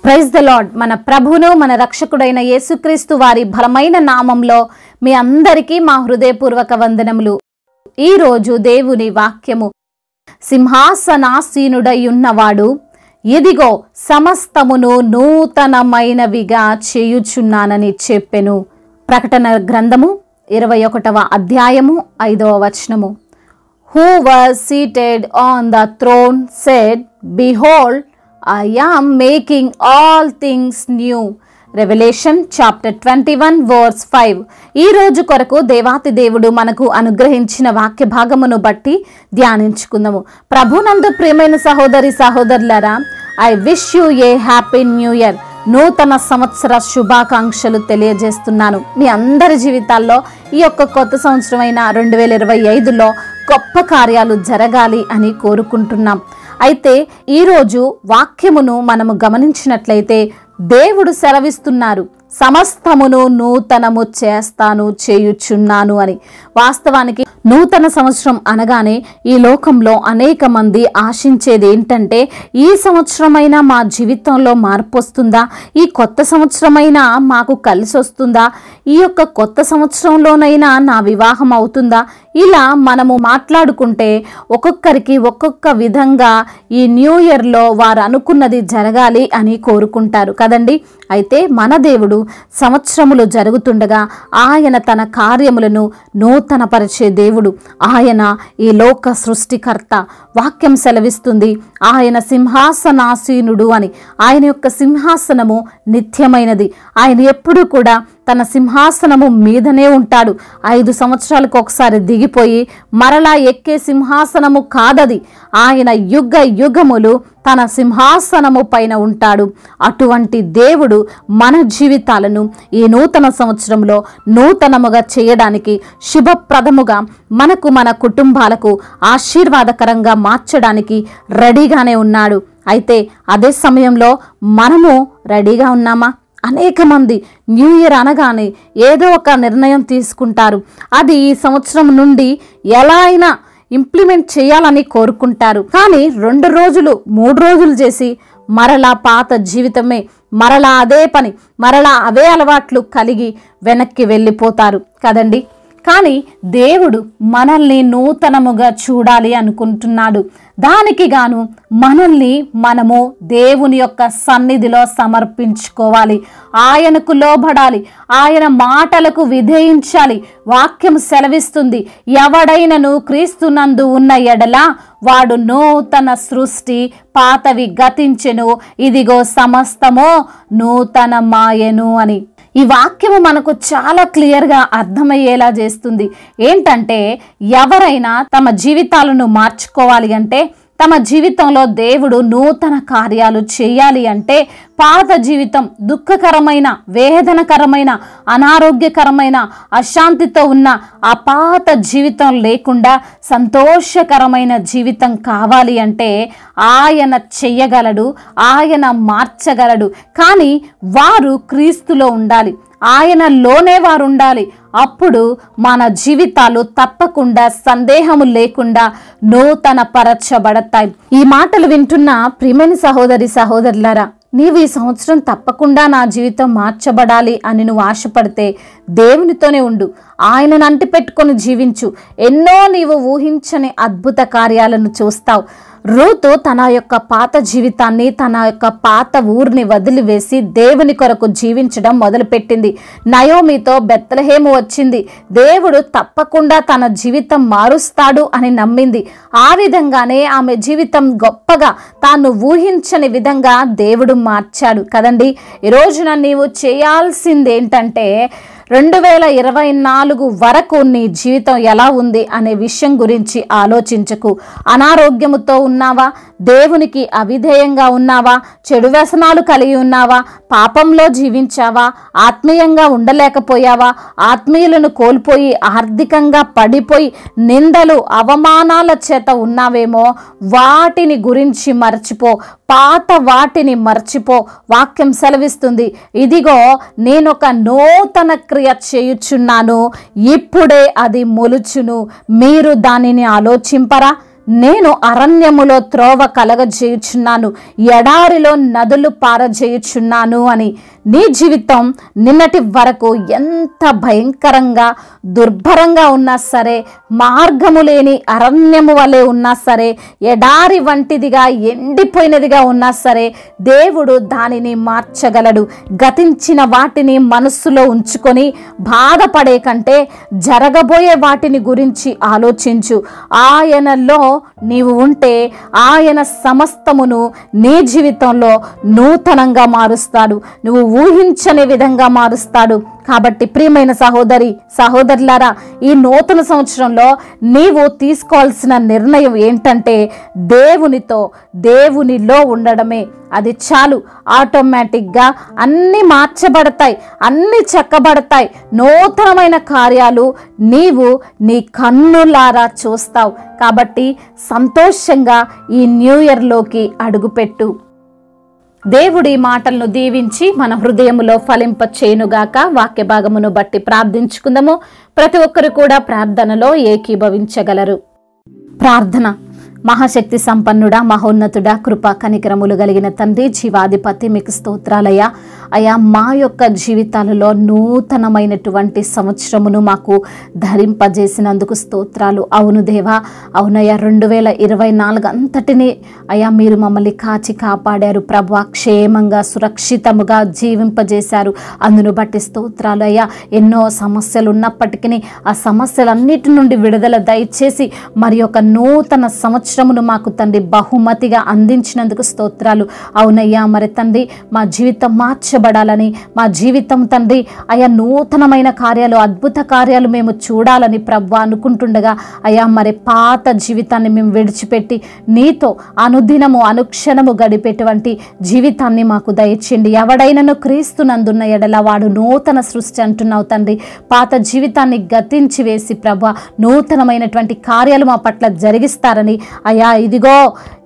Praise the lord. మన ప్రభువును మన రక్షకుడైన యేసుక్రీస్తు వారి బలమైన నామంలో మీ అందరికీ మా హృదయపూర్వక వందనములు. ఈరోజు దేవుని వాక్యము, సింహాసనాసీనుడై ఉన్నవాడు ఇదిగో సమస్తమును నూతనమైనవిగా చేయుచున్నానని చెప్పెను. ప్రకటన గ్రంథము 21వ అధ్యాయము 5వ వచనము. Who was seated on the throne said, Behold, I am making all things new. Revelation chapter 21 verse 5. ఈ రోజు కొరకు దేవాతి దేవుడు మనకు అనుగ్రహించిన వాక్య భాగమును బట్టి ధ్యానించుకుందాము. ప్రభునందు ప్రియమైన సహోదరి సహోదరులారా, I wish you A happy new year. నూతన సంవత్సర శుభాకాంక్షలు తెలియజేస్తున్నాను. మీ అందరి జీవితాల్లో ఈ యొక్క కొత్త సంవత్సరమైన 2025లో గొప్ప కార్యాలు జరగాలి అని కోరుకుంటున్నాం. అయితే ఈరోజు వాక్యమును మనము గమనించినట్లయితే దేవుడు సెలవిస్తున్నారు, సమస్తమును నూతనము చేస్తాను, చేయుచున్నాను అని. వాస్తవానికి నూతన సంవత్సరం అనగానే ఈ లోకంలో అనేక మంది ఆశించేది ఏంటంటే, ఈ సంవత్సరమైనా మా జీవితంలో మార్పు వస్తుందా, ఈ కొత్త సంవత్సరమైనా మాకు కలిసి వస్తుందా, ఈ యొక్క కొత్త సంవత్సరంలోనైనా నా వివాహం అవుతుందా. ఇలా మనము మాట్లాడుకుంటే ఒక్కొక్కరికి ఒక్కొక్క విధంగా ఈ న్యూ ఇయర్లో వారు అనుకున్నది జరగాలి అని కోరుకుంటారు కదండి. అయితే మన దేవుడు సంవత్సరములు జరుగుతుండగా ఆయన తన కార్యములను నూతనపరిచే దేవుడు. ఆయన ఈ లోక సృష్టికర్త. వాక్యం సెలవిస్తుంది ఆయన సింహాసనాసీనుడు అని. ఆయన యొక్క సింహాసనము నిత్యమైనది. ఆయన ఎప్పుడూ కూడా తన సింహాసనము మీదనే ఉంటాడు. 5 సంవత్సరాలకు ఒకసారి దిగిపోయి మరలా ఎక్కే సింహాసనము కాదది. ఆయన యుగ యుగములు తన సింహాసనము పైన ఉంటాడు. అటువంటి దేవుడు మన జీవితాలను ఈ నూతన సంవత్సరంలో నూతనముగా చేయడానికి, శుభప్రదముగా మనకు మన కుటుంబాలకు ఆశీర్వాదకరంగా మార్చడానికి రెడీగానే ఉన్నాడు. అయితే అదే సమయంలో మనము రెడీగా ఉన్నామా? అనేక మంది న్యూ ఇయర్ అనగానే ఏదో ఒక నిర్ణయం తీసుకుంటారు. అది ఈ సంవత్సరం నుండి ఎలా అయినా ఇంప్లిమెంట్ చేయాలని కోరుకుంటారు. కానీ 2 రోజులు 3 రోజులు చేసి మరలా పాత జీవితమే, మరలా అదే పని, మరలా అవే అలవాట్లు కలిగి వెనక్కి వెళ్ళిపోతారు కదండి. కానీ దేవుడు మనల్ని నూతనముగా చూడాలి అనుకుంటున్నాడు. దానికి గాను మనల్ని మనము దేవుని యొక్క సన్నిధిలో సమర్పించుకోవాలి. ఆయనకు లోబడాలి, ఆయన మాటలకు విధేయించాలి. వాక్యం సెలవిస్తుంది, ఎవడైనను క్రీస్తునందు ఉన్న ఎడల వాడు నూతన సృష్టి, పాతవి గతించెను, ఇదిగో సమస్తమో నూతన మాయెను అని. ఈ వాక్యము మనకు చాలా క్లియర్గా అర్థమయ్యేలా చేస్తుంది. ఏంటంటే, ఎవరైనా తమ జీవితాలను మార్చుకోవాలి అంటే, తమ జీవితంలో దేవుడు నూతన కార్యాలు చేయాలి అంటే, పాత జీవితం దుఃఖకరమైన, వేదనకరమైన, అనారోగ్యకరమైన, అశాంతితో ఉన్న ఆ పాత జీవితం లేకుండా సంతోషకరమైన జీవితం కావాలి అంటే ఆయన చెయ్యగలడు, ఆయన మార్చగలడు. కానీ వారు క్రీస్తులో ఉండాలి, ఆయనలోనే వారు ఉండాలి. అప్పుడు మన జీవితాలు తప్పకుండా సందేహము లేకుండా నూతన పరచబడతాయి. ఈ మాటలు వింటున్న ప్రియమైన సహోదరి సహోదరులారా, నీవు ఈ సంవత్సరం తప్పకుండా నా జీవితం మార్చబడాలి అని నువ్వు ఆశపడితే దేవునితోనే ఉండు, ఆయనను అంటిపెట్టుకొని జీవించు. ఎన్నో నీవు ఊహించని అద్భుత కార్యాలను చూస్తావు. రూతు తన యొక్క పాత జీవితాన్ని, తన యొక్క పాత ఊరిని వదిలివేసి దేవుని కొరకు జీవించడం మొదలుపెట్టింది. నయోమితో బెత్లెహేము వచ్చింది. దేవుడు తప్పకుండా తన జీవితం మారుస్తాడు అని నమ్మింది. ఆ విధంగానే ఆమె జీవితం గొప్పగా, తాను ఊహించని విధంగా దేవుడు మార్చాడు కదండి. ఈ రోజున నీవు చేయాల్సింది ఏంటంటే, 2024 వరకు నీ జీవితం ఎలా ఉంది అనే విషయం గురించి ఆలోచించకు. అనారోగ్యముతో ఉన్నావా? దేవునికి అవిధేయంగా ఉన్నావా? చెడు వ్యసనాలు కలిగి ఉన్నావా? పాపంలో జీవించావా? ఆత్మీయంగా ఉండలేకపోయావా? ఆత్మీయులను కోల్పోయి ఆర్థికంగా పడిపోయి నిందలు అవమానాల చేత ఉన్నావేమో, వాటిని గురించి మర్చిపో, పాత వాటిని మర్చిపో. వాక్యం సెలవిస్తుంది, ఇదిగో నేనొక నూతన క్రియ చేయుచున్నాను, ఇప్పుడే అది మొలుచును, మీరు దానిని ఆలోచింపరా? నేను అరణ్యములో త్రోవ కలగజేయుచున్నాను, ఎడారిలో నదులు పారజేయుచున్నాను అని. నీ జీవితం నిన్నటి వరకు ఎంత భయంకరంగా దుర్భరంగా ఉన్నా సరే, మార్గము లేని అరణ్యము వలె ఉన్నా సరే, ఎడారి వంటిదిగా ఎండిపోయినదిగా ఉన్నా సరే, దేవుడు దానిని మార్చగలడు. గతించిన వాటిని మనస్సులో ఉంచుకొని బాధపడే కంటే జరగబోయే వాటిని గురించి ఆలోచించు. ఆయనలో నీవు ఉంటే ఆయన సమస్తమును నీ జీవితంలో నూతనంగా మారుస్తాడు, నువ్వు ఊహించని విధంగా మారుస్తాడు. కాబట్టి ప్రియమైన సహోదరి సహోదరులారా, ఈ నూతన సంవత్సరంలో నీవు తీసుకోవాల్సిన నిర్ణయం ఏంటంటే దేవునిలో ఉండడమే. అది చాలు. ఆటోమేటిక్గా అన్నీ మార్చబడతాయి, అన్నీ చెక్కబడతాయి. నూతనమైన కార్యాలు నీవు నీ కన్నులారా చూస్తావు. కాబట్టి సంతోషంగా ఈ న్యూ ఇయర్లోకి అడుగుపెట్టు. దేవుడి మాటలను దీవించి మన హృదయములో ఫలింప చేయునుగాక. వాక్య భాగమును బట్టి ప్రార్థించుకుందాము. ప్రతి ఒక్కరు కూడా ప్రార్థనలో ఏకీభవించగలరు. ప్రార్థన. మహాశక్తి సంపన్నుడా, మహోన్నతుడా, కృపా కనికరములు కలిగిన తండ్రి, జీవాధిపతి, మీకు స్తోత్రాలయ్యా. అయా, మా యొక్క జీవితాలలో నూతనమైనటువంటి సంవత్సరమును మాకు ధరింపజేసినందుకు స్తోత్రాలు. అవును దేవా, అవునయ్యా, 2024 అంతటినీ అయా మీరు మమ్మల్ని కాచి కాపాడారు ప్రభువా. క్షేమంగా సురక్షితముగా జీవింపజేశారు. అందును బట్టి స్తోత్రాలు అయ్యా. ఎన్నో సమస్యలు ఉన్నప్పటికీ ఆ సమస్యలన్నిటి నుండి విడుదల దయచేసి మరి ఒక నూతన సంవత్సరమును మాకు తండ్రి బహుమతిగా అందించినందుకు స్తోత్రాలు. అవునయ్యా, మరి తండ్రి మా జీవితం మార్చబడాలని, మా జీవితం తండ్రి అయా నూతనమైన కార్యాలు, అద్భుత కార్యాలు మేము చూడాలని ప్రభు అనుకుంటుండగా అయా మరి పాత జీవితాన్ని మేము విడిచిపెట్టి నీతో అనుదినము అనుక్షణము గడిపేటువంటి జీవితాన్ని మాకు దయచేయండి. ఎవడైనను క్రీస్తునందున్న ఎడల వాడు నూతన సృష్టి అంటున్నావు తండ్రి. పాత జీవితాన్ని గతించి వేసి ప్రభు నూతనమైనటువంటి కార్యాలు మా పట్ల జరిగిస్తారని అయ్యా, ఇదిగో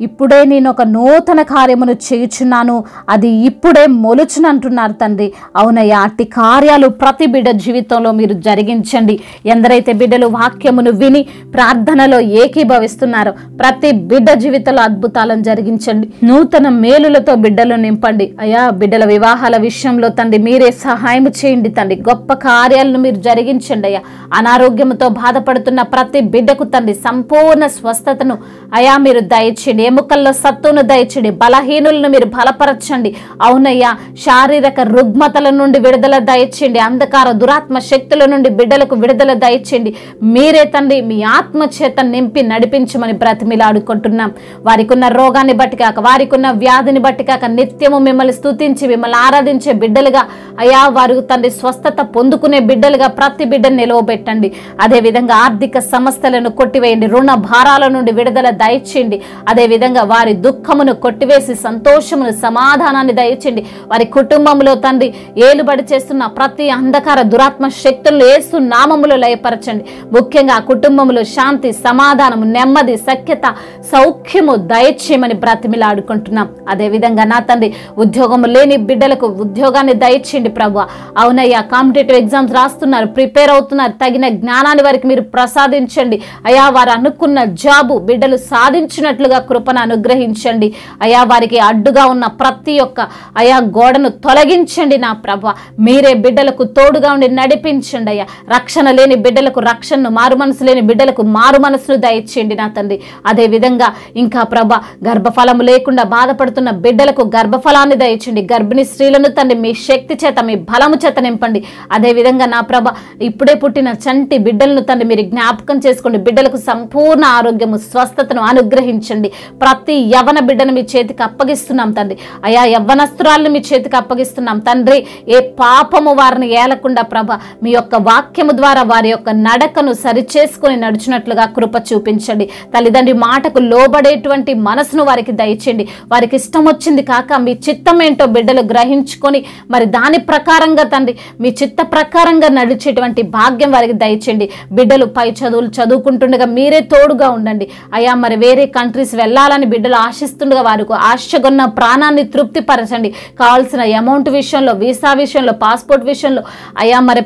ఇప్పుడే నేను ఒక నూతన కార్యమును చేయుచున్నాను, అది ఇప్పుడే మొలుచునంటున్నారు తండ్రి. అవునయ్యా, అట్టి కార్యాలు ప్రతి బిడ్డ జీవితంలో మీరు జరిగించండి. ఎందరైతే బిడ్డలు వాక్యమును విని ప్రార్థనలో ఏకీభవిస్తున్నారో ప్రతి బిడ్డ జీవితంలో అద్భుతాలను జరిగించండి. నూతన మేలులతో బిడ్డలు నింపండి. అయ్యా, బిడ్డల వివాహాల విషయంలో తండ్రి మీరే సహాయం చేయండి తండ్రి. గొప్ప కార్యాలను మీరు జరిగించండి అయ్యా. అనారోగ్యంతో బాధపడుతున్న ప్రతి బిడ్డకు తండ్రి సంపూర్ణ స్వస్థతను అయా మీరు దయచేయండి. ఎముకల్లో సత్తును దయచేయండి. బలహీనులను మీరు బలపరచండి. అవునయ్యా, శారీరక రుగ్మతల నుండి విడుదల దయచేయండి. అంధకార దురాత్మ శక్తుల నుండి బిడ్డలకు విడుదల దయచేయండి. మీరే తండ్రి మీ ఆత్మ చేత నింపి నడిపించమని బ్రతిమిలాడుకుంటున్నాం. వారికి ఉన్న రోగాన్ని బట్టి కాక, వారికి ఉన్న వ్యాధిని బట్టి కాక నిత్యము మిమ్మల్ని స్తుతించి మిమ్మల్ని ఆరాధించే బిడ్డలుగా అయా వారు తండ్రి స్వస్థత పొందుకునే బిడ్డలుగా ప్రతి బిడ్డను నిలవబెట్టండి. అదేవిధంగా ఆర్థిక సమస్యలను కొట్టివేయండి. రుణ భారాల నుండి విడుదల దయచేయండి. అదేవిధంగా వారి దుఃఖమును కొట్టివేసి సంతోషమును సమాధానాన్ని దయచేయండి. వారి కుటుంబంలో తండ్రి ఏలుబడి చేస్తున్న ప్రతి అంధకార దురాత్మ శక్తులను యేసు నామములో లయపరచండి. ముఖ్యంగా ఆ కుటుంబంలో శాంతి, సమాధానము, నెమ్మది, సఖ్యత, సౌఖ్యము దయచేయమని బ్రతిమిలాడుకుంటున్నాం. అదేవిధంగా నా తండ్రి ఉద్యోగము లేని బిడ్డలకు ఉద్యోగాన్ని దయచేయండి ప్రభు. అవునయ్యా, కాంపిటేటివ్ ఎగ్జామ్స్ రాస్తున్నారు, ప్రిపేర్ అవుతున్నారు, తగిన జ్ఞానాన్ని వారికి మీరు ప్రసాదించండి. అయా, వారు అనుకున్న జాబు బిడ్డలు సాధించినట్లుగా కృపను అనుగ్రహించండి. అయా, వారికి అడ్డుగా ఉన్న ప్రతి ఒక్క అయా గోడను తొలగించండి నా ప్రభు. మీరే బిడ్డలకు తోడుగా ఉండి నడిపించండి అయ్యా. రక్షణ లేని బిడ్డలకు రక్షణను, మారు మనసు లేని బిడ్డలకు మారు మనసును దయచేయండి నా తండ్రి. అదే విధంగా ఇంకా ప్రభ గర్భఫలము లేకుండా బాధపడుతున్న బిడ్డలకు గర్భఫలాన్ని దయచేయండి. గర్భిణీ స్త్రీలను తండ్రి మీ శక్తి చేత, మీ బలము చేత నింపండి. అదేవిధంగా నా ప్రభ ఇప్పుడే పుట్టిన చంటి బిడ్డలను తండ్రి మీరు జ్ఞాపకం చేసుకోండి. బిడ్డలకు సంపూర్ణ ఆరోగ్యము, స్వస్థతను అనుగ్రహించండి. ప్రతి యవ్వన బిడ్డను మీ చేతికి అప్పగిస్తున్నాం తండ్రి. అయా, యవ్వనస్తురాలను మీ చేతికి అప్పగిస్తున్నాం తండ్రి. ఏ పాపము వారిని ఏలకుండా ప్రభ మీ యొక్క వాక్యము ద్వారా వారి యొక్క నడకను సరిచేసుకొని నడుచున్నట్లుగా కృప చూపించండి. తల్లిదండ్రి మాటకు లోబడేటువంటి మనసును వారికి దయచేయండి. వారికి ఇష్టం వచ్చింది కాక మీ చిత్తం ఏంటో బిడ్డలు గ్రహించుకొని మరి దాని ప్రకారంగా తండ్రి మీ చిత్త ప్రకారంగా నడిచేటువంటి భాగ్యం వారికి దయచేయండి. బిడ్డలు పై చదువులు చదువుకుంటుండగా మీరే తోడుగా ఉండండి. అయా, మరి వేరే కంట్రీస్ వెళ్ళాలని బిడ్డలు ఆశిస్తుండగా వారికి ఆశగొన్న ప్రాణాన్ని తృప్తిపరచండి. కావాల్సిన అమౌంట్ విషయంలో, వీసా విషయంలో, పాస్పోర్ట్ విషయంలో అయ్యా మరి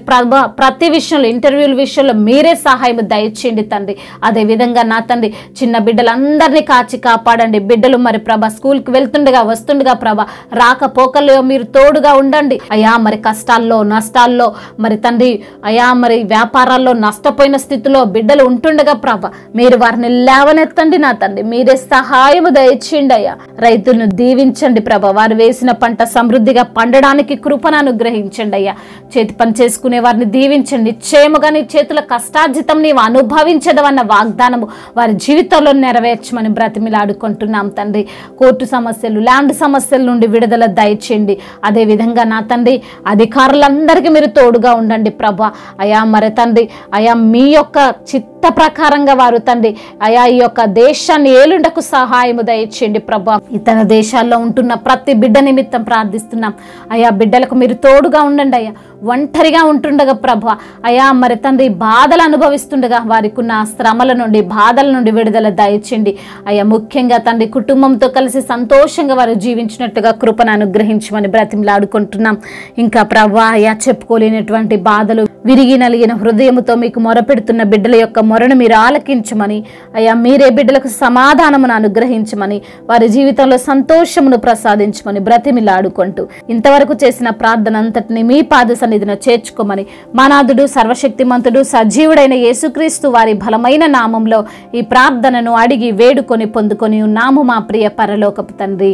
ప్రతి విషయంలో, ఇంటర్వ్యూల విషయంలో మీరే సహాయం దయచేయండి తండ్రి. అదేవిధంగా నా తండ్రి చిన్న బిడ్డలందరినీ కాచి కాపాడండి. బిడ్డలు మరి ప్రభా స్కూల్కి వెళ్తుండగా వస్తుండగా ప్రభా రాకపోకల్లో మీరు తోడుగా ఉండండి అయ్యా. మరి కష్టాల్లో, నష్టాల్లో మరి తండ్రి అయ్యా మరి వ్యాపారాల్లో నష్టపోయిన స్థితిలో బిడ్డలు ఉంటుండగా ప్రభా మీరు వారిని లేవనెత్తండి నా తండ్రి. మీరే సహాయము దయచేయండి అయ్యా. రైతులను దీవించండి ప్రభా. వారు వేసిన పంట సమృద్ధిగా పండడానికి కృపను అనుగ్రహించండి అయ్యా. చేతి పని చేసుకునే వారిని దీవించండి. నిశ్చయముగా నీ చేతుల కష్టార్జితం నీవు అనుభవించదవన్న వాగ్దానము వారి జీవితంలో నెరవేర్చమని బ్రతిమిలాడుకుంటున్నాం తండ్రి. కోర్టు సమస్యలు, ల్యాండ్ సమస్యల నుండి విడుదల దయచేయండి. అదేవిధంగా నా తండ్రి అధికారులందరికీ మీరు తోడుగా ఉండండి ప్రభా. అయా మరి తండ్రి అయా మీ యొక్క చిత్త ప్రకారంగా వారు తండ్రి అయా ఈ యొక్క దేశాన్ని ఏలుండకు సహాయము దయచేయండి ప్రభా. ఇతర దేశాల్లో ఉంటున్న ప్రతి బిడ్డ నిమిత్తం ప్రార్థిస్తున్నాం అయా. బిడ్డలకు మీరు తోడుగా ఉండండి అయ్యా. ఒంటరిగా ఉంటుండగా ప్రభా అయా మరి తండ్రి బాధలు అనుభవిస్తుండగా వారికి ఉన్న శ్రమల నుండి, బాధల నుండి విడుదల దయచేయండి అయ్యా. ముఖ్యంగా తండ్రి కుటుంబంతో కలిసి సంతోషంగా వారు జీవించినట్టుగా కృపను అనుగ్రహించమని బ్రతిమలాడుకుంటున్నాం. ఇంకా ప్రభా అయా చెప్పుకోలేనటువంటి బాధలు, విరిగి నలిగిన హృదయముతో మీకు మొరపెడుతున్న బిడ్డల యొక్క మొరను మీరు ఆలకించమని అయ్యా. మీరే బిడ్డలకు సమాధానమును అనుగ్రహించమని, వారి జీవితంలో సంతోషమును ప్రసాదించమని బ్రతిమిలాడుకుంటూ ఇంతవరకు చేసిన ప్రార్థన అంతటిని మీ పాద సన్నిధిన చేర్చుకోమని మా నాథుడు, సర్వశక్తిమంతుడు, సజీవుడైన యేసుక్రీస్తు వారి బలమైన నామంలో ఈ ప్రార్థనను అడిగి వేడుకొని పొందుకొని ఉన్నాము మా ప్రియ పరలోకపు తండ్రి.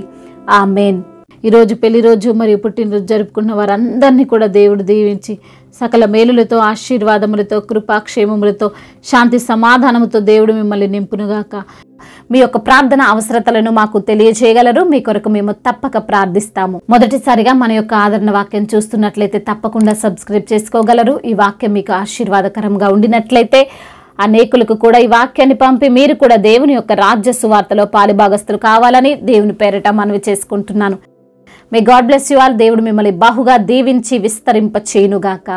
ఆమేన్. ఈరోజు పెళ్లి రోజు మరియు పుట్టినరోజు జరుపుకున్న వారందరినీ కూడా దేవుడు దీవించి సకల మేలులతో, ఆశీర్వాదములతో, కృపాక్షేమములతో, శాంతి సమాధానముతో దేవుడు మిమ్మల్ని నింపునుగాక. మీ యొక్క ప్రార్థన అవసరతలను మాకు తెలియజేయగలరు. మీ కొరకు మేము తప్పక ప్రార్థిస్తాము. మొదటిసారిగా మన యొక్క ఆదరణ వాక్యం చూస్తున్నట్లయితే తప్పకుండా సబ్స్క్రైబ్ చేసుకోగలరు. ఈ వాక్యం మీకు ఆశీర్వాదకరంగా ఉండినట్లయితే అనేకులకు కూడా ఈ వాక్యాన్ని పంపి మీరు కూడా దేవుని యొక్క రాజ్య సువార్తలో పాలుభాగస్తులు కావాలని దేవుని పేరిట మనవి చేసుకుంటున్నాను. May God bless you all. దేవుడు మిమ్మల్ని బహుగా దీవించి విస్తరింప చేయునుగాక.